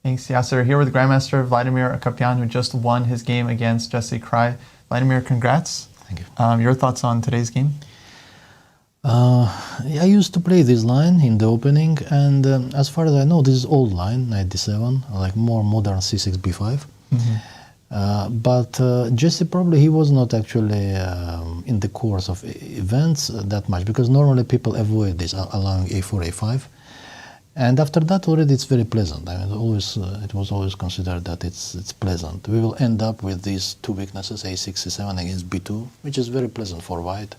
Thanks, Yasser. Here with Grandmaster Vladimir Akopian, who just won his game against Jesse Kraai. Vladimir, congrats. Thank you. Your thoughts on today's game? I used to play this line in the opening, and as far as I know, this is old line, knight d7, like more modern c6, b5. But Jesse probably he was not actually in the course of events that much, because normally people avoid this, allowing a4, a5. And after that already it's very pleasant. I mean, it was always considered that it's pleasant. We will end up with these two weaknesses, a6, c7 against b2, which is very pleasant for white.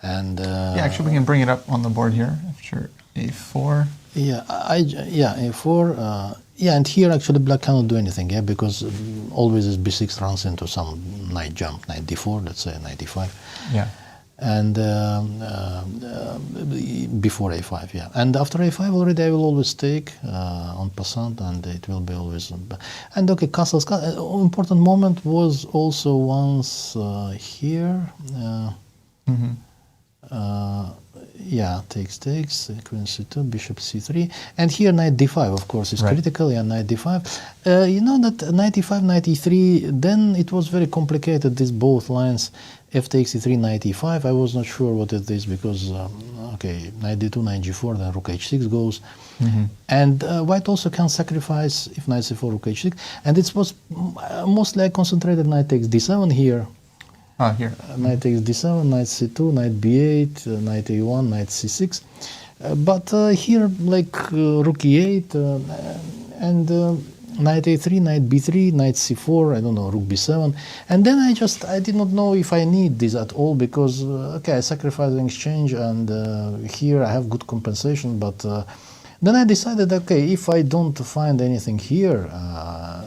And yeah, actually we can bring it up on the board here. Sure, a4. Yeah, a4. Yeah, and here actually black cannot do anything, yeah, because always this b6 runs into some knight jump, knight d4, let's say knight d5. Yeah. And before a5, yeah. And after a5 already I will always take on passant, and it will be always... And okay, castles, important moment was also once here. Yeah, takes, queen c2, bishop c3, and here knight d5, of course, is critical, yeah, knight d5. You know that knight e5, knight e3, then it was very complicated, these both lines, f takes e3, knight e5. I was not sure what it is, because, okay, knight d2, knight g4, then rook h6 goes. And white also can sacrifice if knight c4, rook h6, and it was mostly I concentrated knight takes d7 here. Here. Knight takes d7, knight c2, knight b8, knight a1, knight c6. But here, like rook e8 and knight a3, knight b3, knight c4, I don't know, rook b7. And then I did not know if I need this at all, because, okay, I sacrifice an exchange, and here I have good compensation, but then I decided, okay, if I don't find anything here,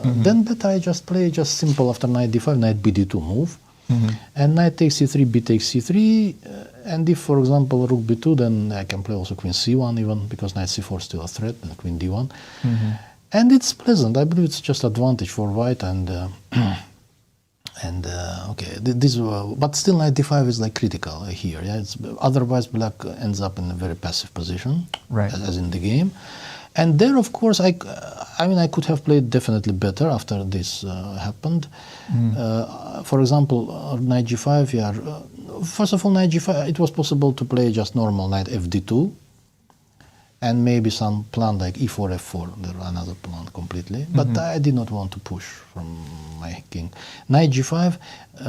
then better I just play just simple after knight d5, knight bd2 move. And knight takes c3, b takes c3, and if, for example, rook b2, then I can play also queen c1 even, because knight c4 is still a threat, and queen d1. And it's pleasant. I believe it's just advantage for white, and okay, this, but still knight d5 is like critical here. Yeah, otherwise black ends up in a very passive position, as in the game. And there, of course, I mean, I could have played definitely better after this happened. For example, knight g5, yeah. First of all, knight g5, it was possible to play just normal knight fd2, and maybe some plan like e4, f4, there another plan completely. But I did not want to push from my king. Knight g5,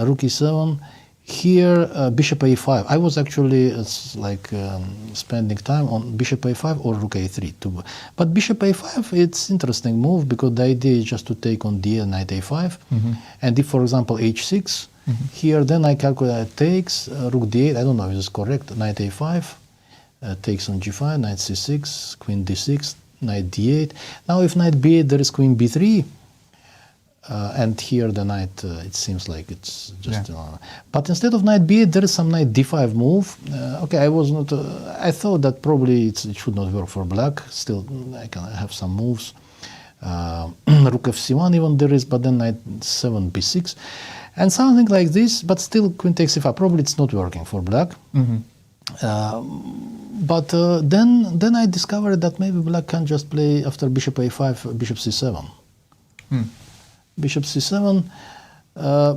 rook e7. Here, bishop a5. I was actually spending time on bishop a5 or rook a3 too. But bishop a5, it's interesting move, because the idea is just to take on d8, knight a5. And if, for example, h6, here, then I calculate takes, rook d8, I don't know if this is correct, knight a5, takes on g5, knight c6, queen d6, knight d8. Now, if knight b8, there is queen b3. And here the knight, it seems like it's just... but instead of knight b8, there is some knight d5 move. Okay, I was not... I thought that probably it should not work for black. Still, I can have some moves. Rook f c1 even there is, but then knight 7 b6. And something like this, but still queen takes e5. Probably it's not working for black. But then I discovered that maybe black can just play after bishop a5, bishop c7. Bishop c7,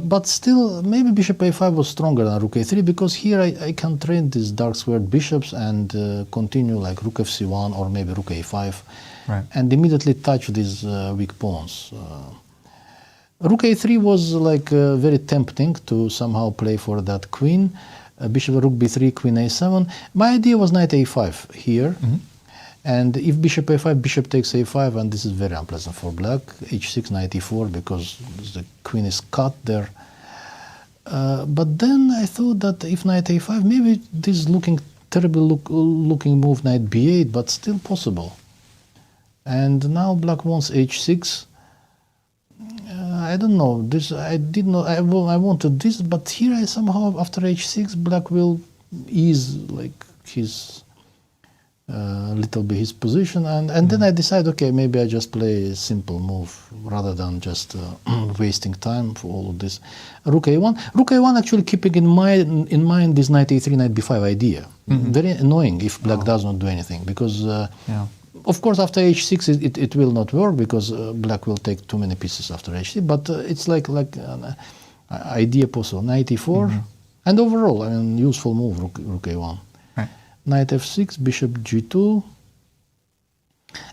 but still maybe bishop a5 was stronger than rook a3, because here I can train these dark squared bishops and continue like rook fc1 or maybe rook a5, and immediately touch these weak pawns. Rook a3 was like very tempting to somehow play for that queen. Bishop rook b3, queen a7. My idea was knight a5 here. And if bishop a5, bishop takes a5, and this is very unpleasant for black. h6, knight e4, because the queen is cut there. But then I thought that if knight a5, maybe this is looking terrible looking move, knight b8, but still possible. And now black wants h6. I don't know. This I did not. I wanted this, but here I somehow after h6, black will ease like his. Little bit his position, and then I decide, okay, maybe I just play a simple move rather than just wasting time for all of this. Rook a1. Rook a1 actually keeping in mind this knight a3, knight b5 idea. Very annoying if black does not do anything, because of course, after h6, it will not work because black will take too many pieces after h6. But it's like an idea possible. Knight e4, and overall, I mean, useful move. Rook a1. Right. Knight f6, bishop g2.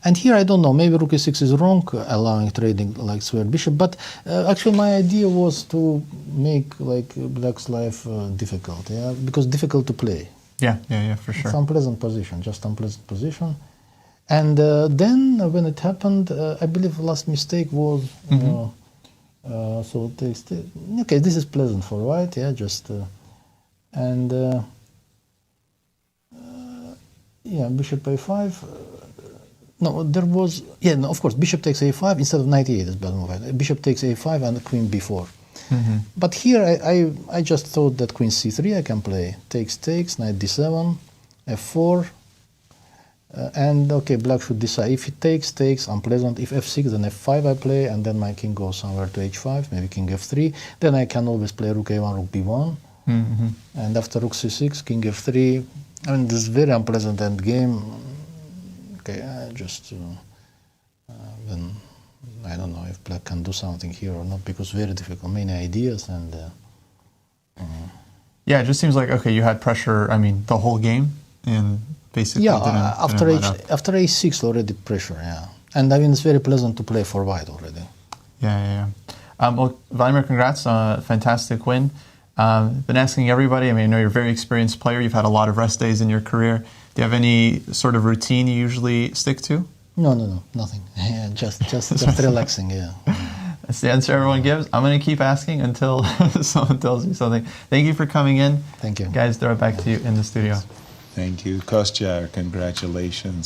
And here I don't know. Maybe rook a6 is wrong, allowing trading like square bishop. But actually, my idea was to make like black's life difficult. Yeah, because difficult to play. Yeah, for sure. It's unpleasant position, just unpleasant position. And then when it happened, I believe the last mistake was so okay, this is pleasant for white, yeah, just and yeah, bishop a5. No, there was no, of course, bishop takes a5 instead of knight e8 is bad move. Bishop takes a5 and queen b4. But here I just thought that queen c3 I can play. Takes, knight d7, f4, and okay, black should decide. If it takes, unpleasant. If f6, then f5 I play, and then my king goes somewhere to h5, maybe king f3. Then I can always play rook a1, rook b1. And after rook c6, king f3. I mean, this is very unpleasant end game. Okay, I just then I don't know if black can do something here or not, because very difficult, many ideas, and yeah, it just seems like okay, you had pressure. I mean, the whole game, and basically after a6 already pressure, yeah, and I mean it's very pleasant to play for white already. Yeah. Well, Vladimir, congrats on a fantastic win. Been asking everybody. I mean, I know you're a very experienced player. You've had a lot of rest days in your career. Do you have any sort of routine you usually stick to? No, nothing. Yeah, just relaxing. Yeah. That's the answer everyone gives. I'm going to keep asking until someone tells me something. Thank you for coming in. Thank you. Guys, throw it back to you in the studio. Thank you. Kostya, congratulations.